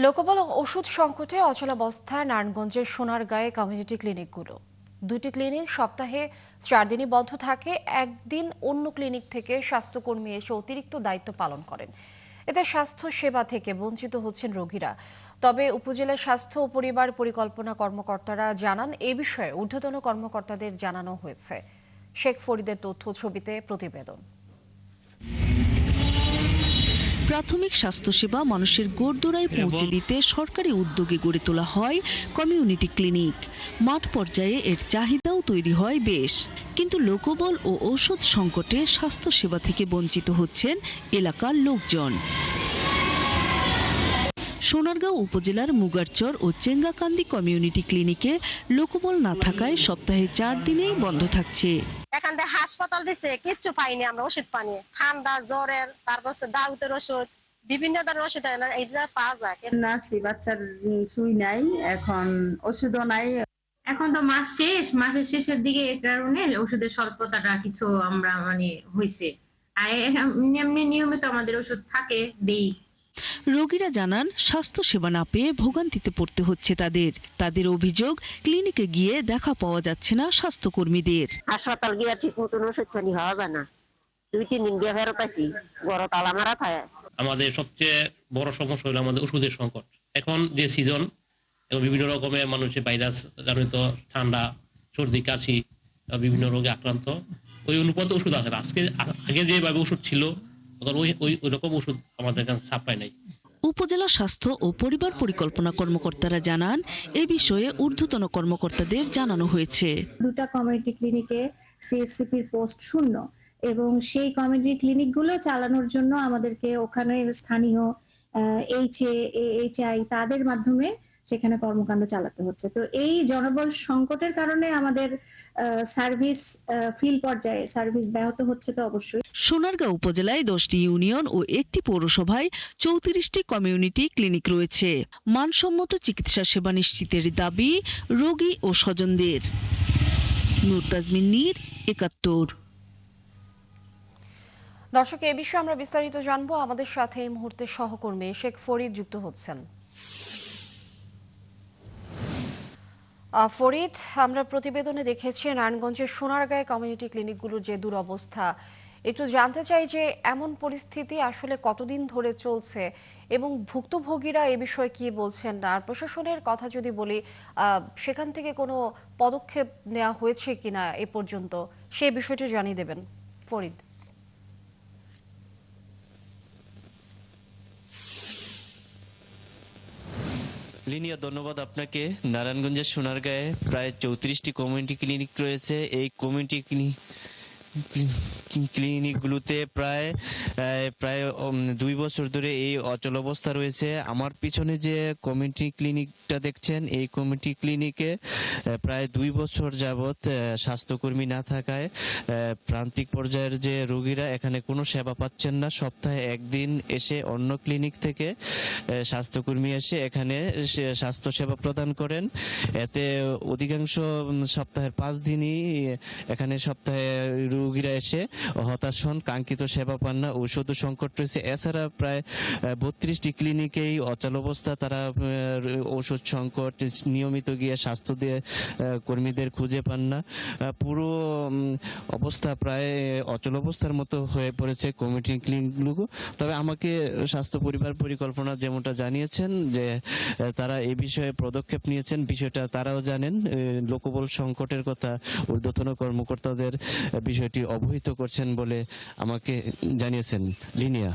লোকবল ও ওষুধ সংকটে অচলাবস্থায় নারায়ণগঞ্জের সোনারগাঁয়ে কমিউনিটি ক্লিনিকগুলো। দুটি ক্লিনিক সপ্তাহে 4 দিনই বন্ধ থাকে। একদিন অন্য ক্লিনিক থেকে স্বাস্থ্যকর্মী এসে অতিরিক্ত দায়িত্ব পালন করেন। এতে স্বাস্থ্য সেবা থেকে বঞ্চিত হচ্ছেন রোগীরা। তবে উপজেলা স্বাস্থ্য ও পরিবার পরিকল্পনা কর্মকর্তারা জানান, এ বিষয়ে ঊর্ধ্বতন কর্মকর্তাদের জানানো হয়েছে। শেখ ফরিদের তথ্য ছবিতে প্রতিবেদন। প্রাথমিক স্বাস্থ্যসেবা মানুষের গোরদোড়ায় পৌঁছে দিতে সরকারি উদ্যোগে গড়ে তোলা হয় কমিউনিটি ক্লিনিক। মাঠ পর্যায়ে এর চাহিদাও তৈরি হয় বেশ, কিন্তু লোকবল ও ঔষধ সংকটে স্বাস্থ্যসেবা থেকে বঞ্চিত হচ্ছেন এলাকার লোকজন। সোনারগাঁও উপজেলার মুগারচর ও চেঙ্গাকান্দি কমিউনিটি ক্লিনিকে লোকবল না থাকায় সপ্তাহে 4 দিনেই বন্ধ থাকছে। এখান থেকে হাসপাতাল দিছে, কিচ্ছু পাইনি আমরা, ওষুধ পানি, ঠান্ডা জ্বরের, তারপর দাউতের ওষুধ, বিভিন্ন ধরনের ওষুধ এইটা পাওয়া যায়। নার্সি বাচ্চার সুই নাই, এখন ওষুধও নাই। এখন তো মাসের শেষের দিকে, এই কারণে ওষুধের স্বল্পতাটা কিছু আমরা হয়েছে। আর এমনি নিয়মিত আমাদের ওষুধ থাকে, দেই। রোগীরা জানান, স্বাস্থ্য সেবা না পেয়ে ভোগান্তিতে পড়তে হচ্ছে তাদের অভিযোগ, ক্লিনিকে গিয়ে দেখা পাওয়া যাচ্ছে না স্বাস্থ্যকর্মীদের। হাসপাতাল গিয়ে ঠিক মতন ওষুধ পানি হওয়া যায় না। 2-3 দিন দিয়ে ফেরত আসি, বড় তালা মারা থাকে। আমাদের সবচেয়ে বড় সমস্যা হলো আমাদের ওষুধের সংকট। এখন যে সিজন, এবং বিভিন্ন রকমের মানুষের ভাইরাস জনিত ঠান্ডা, সর্দি, কাশি, বিভিন্ন রোগে আক্রান্ত, ওই অনুপাত ওষুধ আছে। আগে যেভাবে ওষুধ ছিল, তখন ওই রকম ওষুধ আমাদের কাছে সাপ্লাই নাই। উপজেলা স্বাস্থ্য ও পরিবার পরিকল্পনা কর্মকর্তারা জানান, এ বিষয়ে ঊর্ধ্বতন কর্মকর্তাদের জানানো হয়েছে। দুটা কমিউনিটি ক্লিনিকে সিএসসিপির পোস্ট শূন্য, এবং সেই কমিউনিটি ক্লিনিকগুলো চালানোর জন্য আমাদেরকে ওখানের স্থানীয় এইচআই তাদের মাধ্যমে সেখানে কর্মকাণ্ড চালাতে হচ্ছে। তো এই জনবল সংকটের কারণে আমাদের সার্ভিস ফিল্ড পর্যায়ে সার্ভিস ব্যাহত হচ্ছে। তো অবশ্যই সোনারগাঁও উপজেলায় 10টি ইউনিয়ন ও একটি পৌরসভায় 34টি কমিউনিটি ক্লিনিক রয়েছে। মানসম্মত চিকিৎসা সেবা নিশ্চিতের দাবি রোগী ও স্বজনদের। নূর তাজমিন নীর, 71। দর্শক, এ বিষয়ে আমরা বিস্তারিত জানবো। আমাদের সাথে এই মুহূর্তে সহকর্মী শেখ ফরিদ যুক্ত হচ্ছেন। ফরিদ, আমরা প্রতিবেদনে দেখেছি নারায়ণগঞ্জের সোনারগাঁয়ে কমিউনিটি ক্লিনিকগুলোর যে দুরবস্থা, একটু জানতে চাই যে এমন পরিস্থিতি আসলে কতদিন ধরে চলছে এবং ভুক্তভোগীরা এ বিষয়ে কি বলছেন। আর প্রশাসনের কথা যদি বলি, সেখান থেকে কোনো পদক্ষেপ নেওয়া হয়েছে কিনা এ পর্যন্ত, সেই বিষয়টি জানিয়ে দেবেন ফরিদ। লিনিয়া, ধন্যবাদ আপনাকে। নারায়ণগঞ্জের সোনারগাঁয়ে প্রায় 34টি কমিউনিটি ক্লিনিক রয়েছে। এই কমিউনিটি ক্লিনিকগুলোতে প্রায় 2 বছর ধরে এই অচল অবস্থা রয়েছে। আমার পিছনে যে কমিউনিটি ক্লিনিকটা দেখছেন, এই কমিউনিটি ক্লিনিকে প্রায় 2 বছর যাবৎ স্বাস্থ্যকর্মী না থাকায় প্রান্তিক পর্যায়ের যে রোগীরা এখানে কোনো সেবা পাচ্ছেন না। সপ্তাহে একদিন এসে অন্য ক্লিনিক থেকে স্বাস্থ্যকর্মী এসে এখানে স্বাস্থ্য সেবা প্রদান করেন। এতে অধিকাংশ সপ্তাহের 5 দিনই এখানে সপ্তাহে রোগীরা এসে হতাশ হন, কাঙ্ক্ষিত সেবা পান না, ঔষধ সংকট রয়েছে। এছাড়া প্রায় 32টি ক্লিনিকেই অচল অবস্থা, তারা ঔষধ সংকট, নিয়মিত গিয়ে স্বাস্থ্য দিয়ে কর্মীদের খুঁজে পান না। পুরো অবস্থা প্রায় অচল অবস্থার মতো হয়ে পড়েছে কমিউনিটি ক্লিনিকগুলো। তবে আমাকে স্বাস্থ্য পরিবার পরিকল্পনা যেমনটা জানিয়েছেন যে তারা এই বিষয়ে পদক্ষেপ নিয়েছেন, বিষয়টা তারাও জানেন। লোকবল সংকটের কথা ঊর্ধ্বতন কর্মকর্তাদের বিষয়টি অবহিত করছেন বলে আমাকে জানিয়েছেন। লিনিয়া।